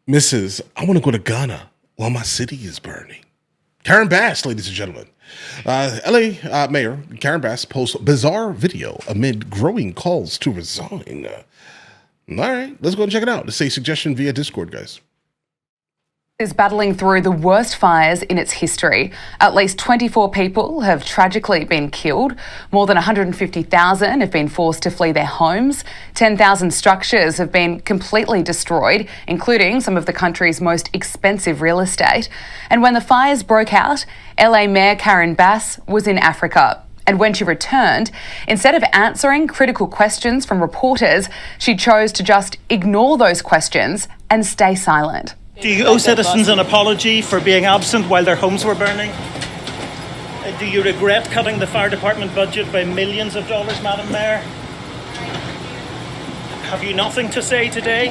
Mrs. I want to go to Ghana while my city is burning. Karen Bass, ladies and gentlemen. LA Mayor Karen Bass posts bizarre video amid growing calls to resign. All right, let's go and check it out. It's a suggestion via Discord, guys. Is battling through the worst fires in its history. At least 24 people have tragically been killed. More than 150,000 have been forced to flee their homes. 10,000 structures have been completely destroyed, including some of the country's most expensive real estate. And when the fires broke out, LA Mayor Karen Bass was in Africa. And when she returned, instead of answering critical questions from reporters, she chose to just ignore those questions and stay silent. Do you owe citizens an apology for being absent while their homes were burning? Do you regret cutting the fire department budget by millions of dollars, Madam Mayor? Have you nothing to say today?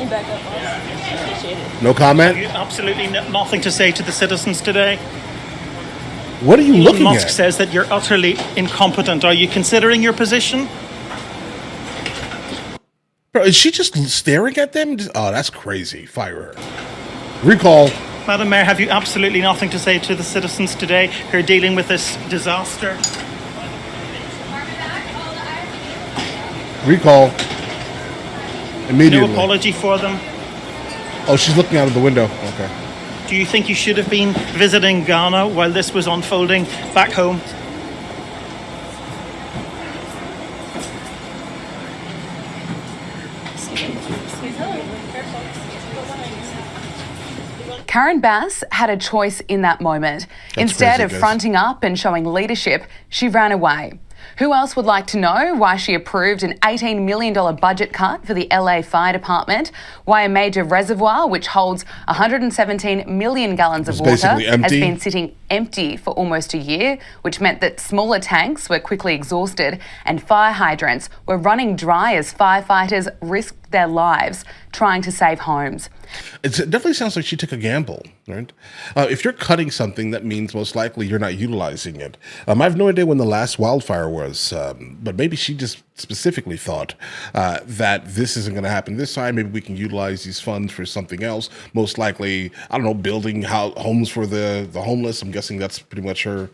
No comment? Have you absolutely nothing to say to the citizens today? What are you looking Musk at? says that you're utterly incompetent. Are you considering your position? Bro, is she just staring at them? Oh, that's crazy. Fire her. Recall. Madam Mayor, have you absolutely nothing to say to the citizens today who are dealing with this disaster? Recall. Immediately. No apology for them? Oh, she's looking out of the window. Okay. Do you think you should have been visiting Ghana while this was unfolding back home? Karen Bass had a choice in that moment. Instead crazy, of guys. fronting up and showing leadership, she ran away. Who else would like to know why she approved an $18 million budget cut for the LA Fire Department? Why a major reservoir, which holds 117 million gallons of water, basically has empty. been sitting empty for almost a year, which meant that smaller tanks were quickly exhausted and fire hydrants were running dry as firefighters risked their lives trying to save homes. It definitely sounds like she took a gamble, right? If you're cutting something, that means most likely you're not utilizing it. I have no idea when the last wildfire was, but maybe she just specifically thought that this isn't going to happen this time. Maybe we can utilize these funds for something else. Most likely, I don't know, building homes for the homeless. I'm guessing that's pretty much her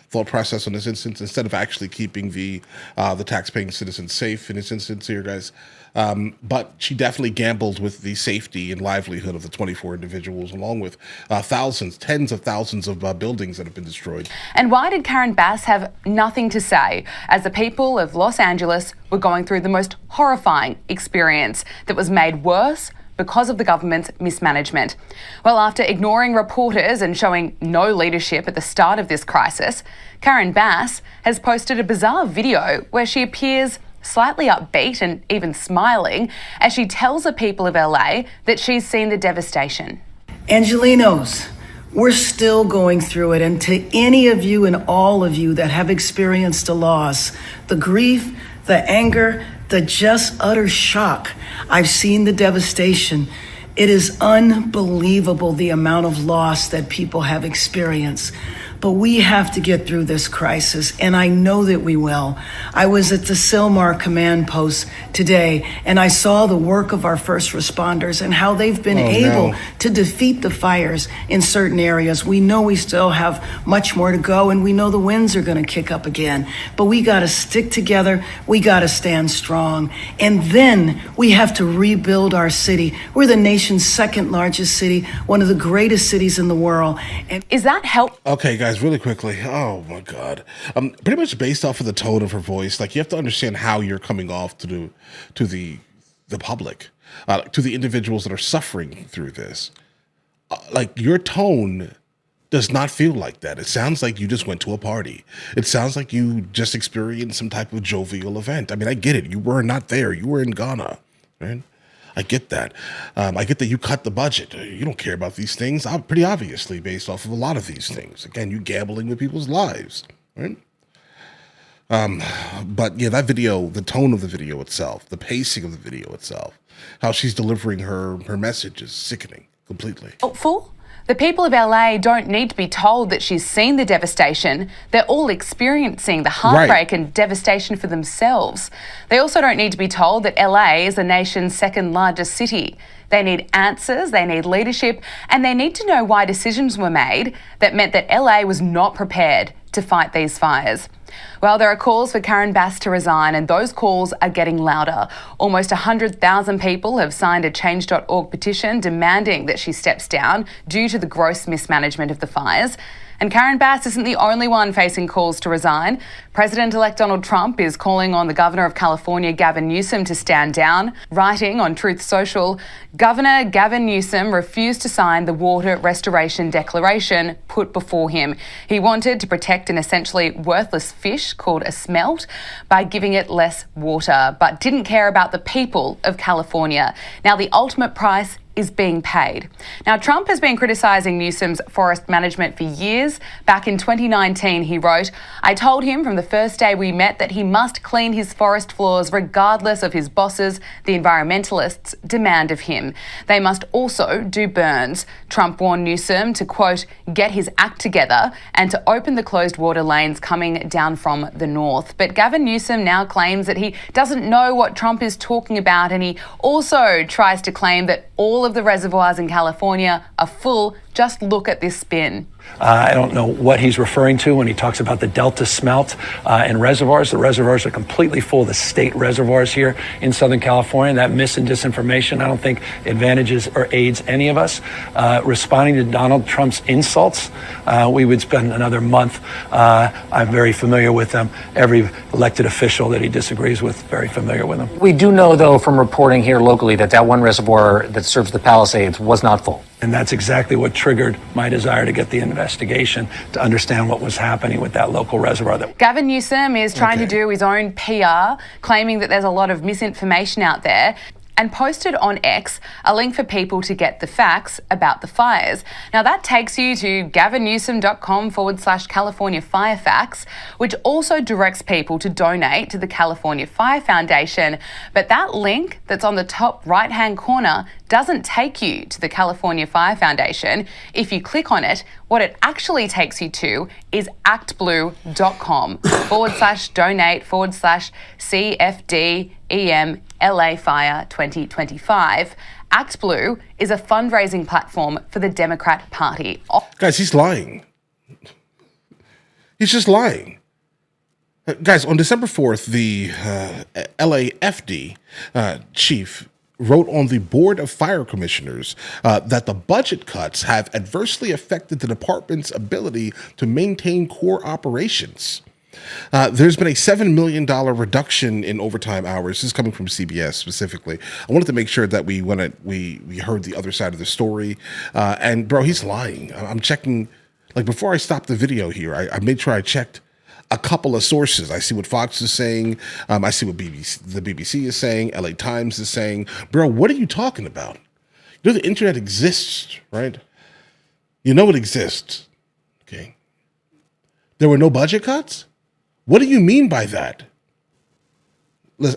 thought process in this instance, instead of actually keeping the taxpaying citizens safe in this instance here, guys. But she definitely gambled with the safety and livelihood of the 24 individuals, along with thousands, tens of thousands of buildings that have been destroyed. And why did Karen Bass have nothing to say as the people of Los Angeles were going through the most horrifying experience that was made worse because of the government's mismanagement? Well, after ignoring reporters and showing no leadership at the start of this crisis, Karen Bass has posted a bizarre video where she appears slightly upbeat and even smiling as she tells the people of LA that she's seen the devastation. Angelinos, we're still going through it. And to any of you and all of you that have experienced a loss, the grief, the anger, the just utter shock, I've seen the devastation. It is unbelievable the amount of loss that people have experienced. But we have to get through this crisis, and I know that we will. I was at the Sylmar command post today, and I saw the work of our first responders and how they've been able to defeat the fires in certain areas. We know we still have much more to go, and we know the winds are going to kick up again. But we got to stick together. We got to stand strong. And then we have to rebuild our city. We're the nation's second largest city, one of the greatest cities in the world. And Is that help? Okay, guys, really quickly. Oh my God. Pretty much based off of the tone of her voice, like you have to understand how you're coming off to the public, to the individuals that are suffering through this. Like your tone does not feel like that. It sounds like you just went to a party. It sounds like you just experienced some type of jovial event. I mean, I get it. You were not there. You were in Ghana, right? I get that. I get that you cut the budget. You don't care about these things, pretty obviously, based off of a lot of these things. Again, you gambling with people's lives, right? But yeah, that video, the tone of the video itself, the pacing of the video itself, how she's delivering her message is sickening completely. Helpful The people of LA don't need to be told that she's seen the devastation. They're all experiencing the heartbreak and devastation for themselves. They also don't need to be told that LA is the nation's second largest city. They need answers, they need leadership, and they need to know why decisions were made that meant that LA was not prepared to fight these fires. Well, there are calls for Karen Bass to resign, and those calls are getting louder. Almost 100,000 people have signed a change.org petition demanding that she steps down due to the gross mismanagement of the fires. And Karen Bass isn't the only one facing calls to resign. President-elect Donald Trump is calling on the Governor of California, Gavin Newsom, to stand down. Writing on Truth Social, Governor Gavin Newsom refused to sign the water restoration declaration put before him. He wanted to protect an essentially worthless fish called a smelt by giving it less water, but didn't care about the people of California. Now, the ultimate price is being paid. Now, Trump has been criticising Newsom's forest management for years. Back in 2019, he wrote, "I told him from the first day we met that he must clean his forest floors regardless of his bosses, the environmentalists, demand of him. They must also do burns." Trump warned Newsom to, quote, "get his act together" and to open the closed water lanes coming down from the north. But Gavin Newsom now claims that he doesn't know what Trump is talking about, and he also tries to claim that all of the reservoirs in California are full. Just look at this spin. I don't know what he's referring to when he talks about the Delta smelt and reservoirs. The reservoirs are completely full, the state reservoirs here in Southern California. That mis and disinformation, I don't think advantages or aids any of us. Responding to Donald Trump's insults, we would spend another month. I'm very familiar with them. Every elected official that he disagrees with, very familiar with them. We do know, though, from reporting here locally that one reservoir that serves the Palisades was not full. And that's exactly what triggered my desire to get the investigation to understand what was happening with that local reservoir. Gavin Newsom is trying to do his own PR, claiming that there's a lot of misinformation out there, and posted on X a link for people to get the facts about the fires. Now that takes you to gavinnewsom.com/California Fire Facts, which also directs people to donate to the California Fire Foundation. But that link that's on the top right-hand corner doesn't take you to the California Fire Foundation. If you click on it, what it actually takes you to is actblue.com/donate/CFDEM LA Fire 2025. Act Blue is a fundraising platform for the Democrat Party. Guys, he's lying. He's just lying. Guys, on December 4th, the LAFD chief wrote on the Board of Fire Commissioners that the budget cuts have adversely affected the department's ability to maintain core operations. There's been a $7 million reduction in overtime hours. This is coming from CBS specifically. I wanted to make sure that we heard the other side of the story. And bro, he's lying. I'm checking, like before I stopped the video here, I made sure I checked a couple of sources. I see what Fox is saying. I see what the BBC is saying. LA Times is saying. Bro, what are you talking about? You know the internet exists, right? You know it exists. Okay. There were no budget cuts? What do you mean by that?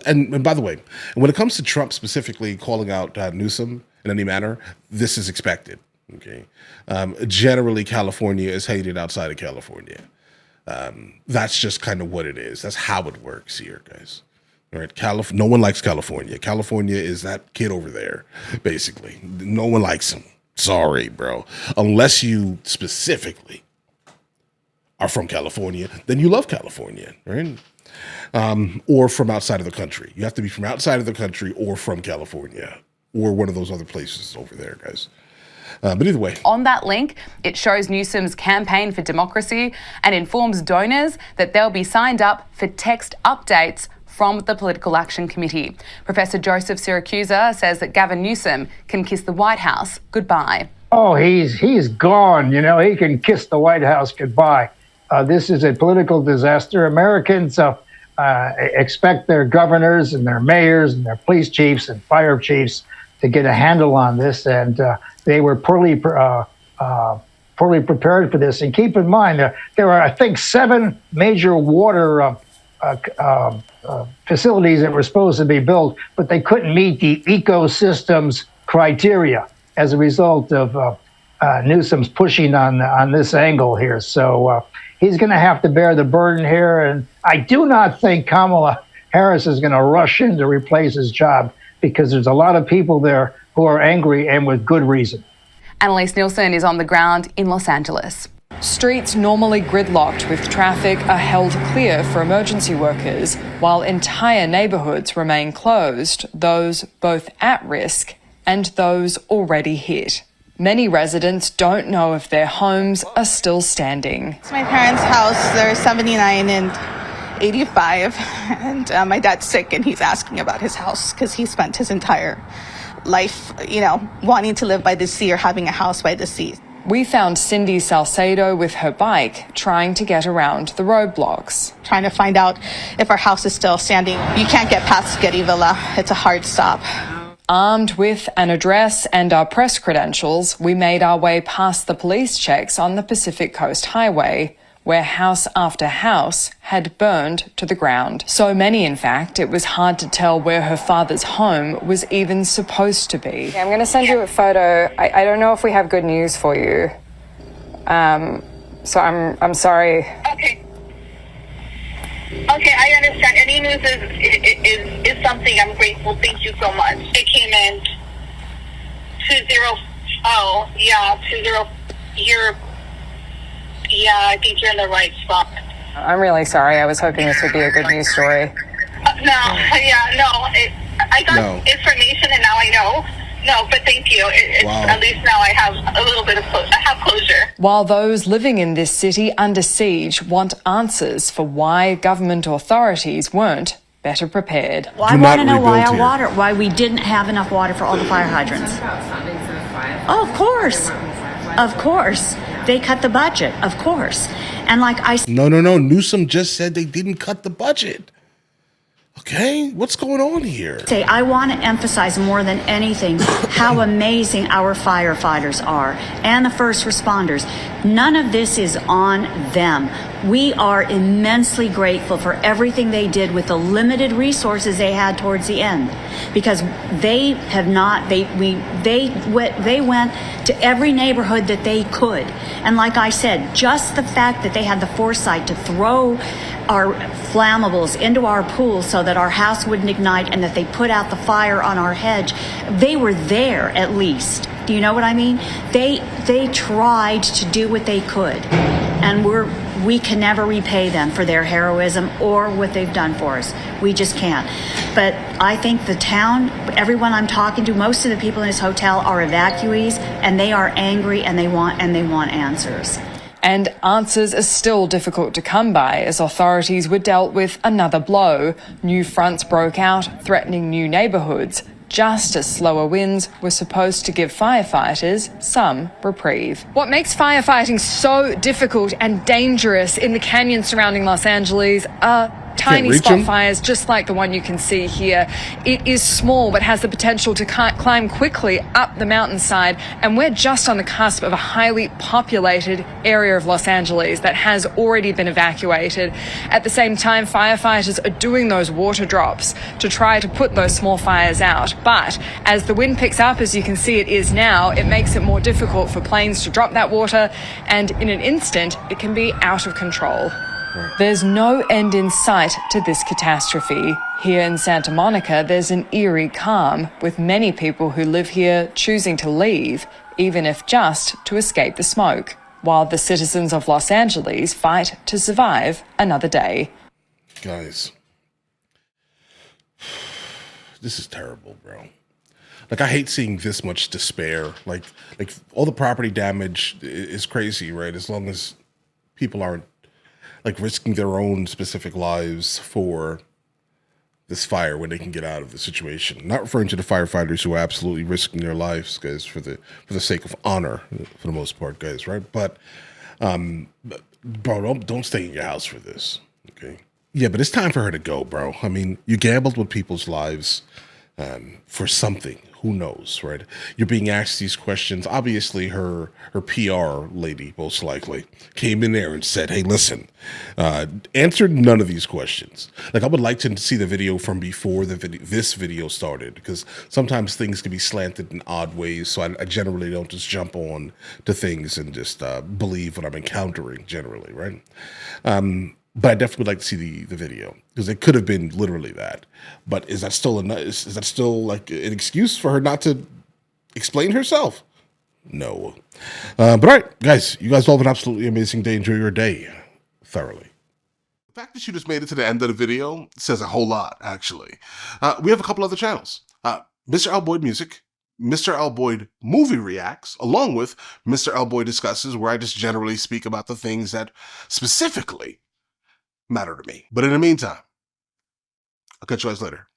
And by the way, when it comes to Trump specifically calling out Newsom in any manner, this is expected. Okay. Generally, California is hated outside of California. That's just kind of what it is. That's how it works here, guys. All right. No one likes California. California is that kid over there, basically. No one likes him. Sorry, bro. Unless you specifically are from California, then you love California, right? Or from outside of the country. You have to be from outside of the country or from California or one of those other places over there, guys. But either way. On that link, it shows Newsom's campaign for democracy and informs donors that they'll be signed up for text updates from the Political Action Committee. Professor Joseph Siracusa says that Gavin Newsom can kiss the White House goodbye. Oh, he's gone. You know, he can kiss the White House goodbye. This is a political disaster. Americans expect their governors and their mayors and their police chiefs and fire chiefs to get a handle on this, and they were poorly prepared for this. And keep in mind, there are, I think, 7 major water facilities that were supposed to be built, but they couldn't meet the ecosystems criteria as a result of Newsom's pushing on this angle here. So he's going to have to bear the burden here. And I do not think Kamala Harris is going to rush in to replace his job, because there's a lot of people there who are angry, and with good reason. Annalise Nielsen is on the ground in Los Angeles. Streets normally gridlocked with traffic are held clear for emergency workers, while entire neighbourhoods remain closed, those both at risk and those already hit. Many residents don't know if their homes are still standing. It's my parents' house. They're 79 and 85, and my dad's sick, and he's asking about his house because he spent his entire life, wanting to live by the sea or having a house by the sea. We found Cindy Salcedo with her bike, trying to get around the roadblocks. Trying to find out if our house is still standing. You can't get past Getty Villa. It's a hard stop. Armed with an address and our press credentials, we made our way past the police checks on the Pacific Coast Highway, where house after house had burned to the ground. So many, in fact, it was hard to tell where her father's home was even supposed to be. I'm going to send you a photo. I don't know if we have good news for you. So I'm sorry. Okay, I understand. Any news is something I'm grateful. Thank you so much. It came in 20. I think you're in the right spot. I'm really sorry. I was hoping this would be a good news story. I got information and now I know. No, but thank you. At least now I have a little bit of closure. While those living in this city under siege want answers for why government authorities weren't better prepared. Well, I want to know why we didn't have enough water for all the fire hydrants. Oh, of course. They cut the budget, of course. And like I said... No. Newsom just said they didn't cut the budget. Okay, what's going on here? I want to emphasize more than anything how amazing our firefighters are and the first responders. None of this is on them. We are immensely grateful for everything they did with the limited resources they had towards the end, because they went to every neighborhood that they could. And like I said, just the fact that they had the foresight to throw our flammables into our pool so that our house wouldn't ignite, and that they put out the fire on our hedge, they were there at least. Do you know what I mean? They tried to do what they could, and we can never repay them for their heroism or what they've done for us. We just can't. But I think the town, everyone I'm talking to, most of the people in this hotel are evacuees, and they are angry, and they want answers. And answers are still difficult to come by as authorities were dealt with another blow. New fronts broke out, threatening new neighbourhoods, just as slower winds were supposed to give firefighters some reprieve. What makes firefighting so difficult and dangerous in the canyons surrounding Los Angeles are tiny spot fires, just like the one you can see here. It is small, but has the potential to climb quickly up the mountainside, and we're just on the cusp of a highly populated area of Los Angeles that has already been evacuated. At the same time, firefighters are doing those water drops to try to put those small fires out. But as the wind picks up, as you can see it is now, it makes it more difficult for planes to drop that water, and in an instant, it can be out of control. There's no end in sight to this catastrophe. Here in Santa Monica, there's an eerie calm, with many people who live here choosing to leave, even if just to escape the smoke, while the citizens of Los Angeles fight to survive another day. Guys, this is terrible, bro. Like, I hate seeing this much despair. Like all the property damage is crazy, right? As long as people aren't risking their own specific lives for this fire when they can get out of the situation. Not referring to the firefighters who are absolutely risking their lives, guys, for the sake of honor, for the most part, guys, right? But, bro, don't stay in your house for this, okay? Yeah, but it's time for her to go, bro. I mean, you gambled with people's lives for something. Who knows, right? You're being asked these questions. Obviously, her PR lady, most likely, came in there and said, hey, listen, answered none of these questions. Like, I would like to see the video from before this video started, because sometimes things can be slanted in odd ways, so I generally don't just jump on to things and just believe what I'm encountering, generally, right? But I definitely would like to see the video, because it could have been literally that. But is that still is that still like an excuse for her not to explain herself? No. But all right, guys, you guys all have an absolutely amazing day. Enjoy your day thoroughly. The fact that you just made it to the end of the video says a whole lot, actually. We have a couple other channels. MrLboyd Music, MrLboyd Movie Reacts, along with MrLboyd Discusses, where I just generally speak about the things that specifically matter to me. But in the meantime, I'll catch you guys later.